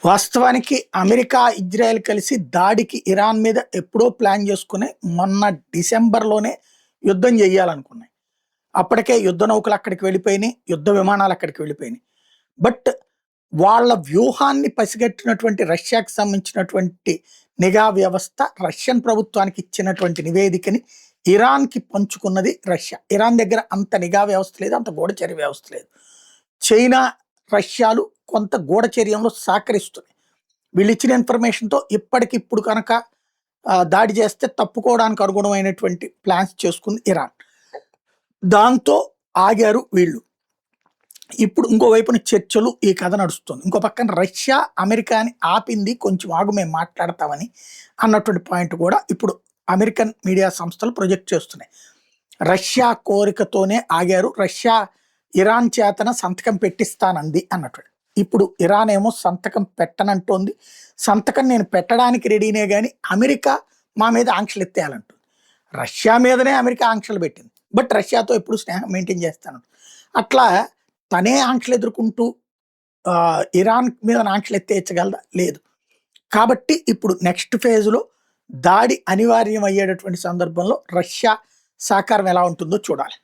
వాస్తవానికి America, Israel కలిసి దాడికి ఇరాన్ మీద ఎప్పుడో ప్లాన్ చేసుకుని మొన్న డిసెంబర్‌లోనే యుద్ధం జేయాలనుకున్నాయి. అప్పటికే యుద్ధ నౌకలు అక్కడికి వెళ్ళిపోయినాయి. యుద్ధ విమానాలు అక్కడికి వెళ్ళిపోయినాయి. బట్ వాళ్ళ వ్యూహాన్ని పసిగట్టినటువంటి రష్యాకి సంబంధించినటువంటి నిఘా వ్యవస్థ రష్యన్ ప్రభుత్వానికి ఇచ్చినటువంటి నివేదికని ఇరాన్‌కి పంచుకున్నది రష్యా. ఇరాన్ దగ్గర అంత నిఘా వ్యవస్థ లేదు. అంత గూఢచర్య వ్యవస్థ లేదు. చైనా, రష్యాలు కొంత గూఢచర్యంలో సహకరిస్తున్నాయి. వీళ్ళిచ్చిన ఇన్ఫర్మేషన్‌తో ఇప్పటికిప్పుడు కనుక దాడి చేస్తే తప్పుకోవడానికి అనుగుణమైనటువంటి ప్లాన్స్ చేసుకుంది ఇరాన్. దాంతో ఆగారు వీళ్ళు. ఇప్పుడు ఇంకో వైపున చర్చలు ఈ కథ నడుస్తుంది. ఇంకో పక్కన రష్యా అమెరికాని ఆపింది, కొంచెం ఆగు మేము మాట్లాడతామని అన్నటువంటి పాయింట్ కూడా ఇప్పుడు అమెరికన్ మీడియా సంస్థలు ప్రొజెక్ట్ చేస్తున్నాయి. రష్యా కోరికతోనే ఆగారు, రష్యా ఇరాన్ చేతన సంతకం పెట్టిస్తానంది అన్నట్టు. ఇప్పుడు ఇరాన్ ఏమో సంతకం పెట్టనంటోంది. సంతకం నేను పెట్టడానికి రెడీనే కానీ అమెరికా మా మీద ఆంక్షలు ఎత్తేయాలంటుంది. రష్యా మీదనే అమెరికా ఆంక్షలు పెట్టింది. బట్ రష్యాతో ఎప్పుడు స్నేహం మెయింటైన్ చేస్తాను. అట్లా తనే ఆంక్షలు ఎదుర్కొంటూ ఇరాన్ మీద ఆంక్షలు ఎత్తేయచ్చగలదా? లేదు. కాబట్టి ఇప్పుడు నెక్స్ట్ ఫేజ్లో దాడి అనివార్యం అయ్యేటటువంటి సందర్భంలో రష్యా సహకారం ఎలా ఉంటుందో చూడాలి.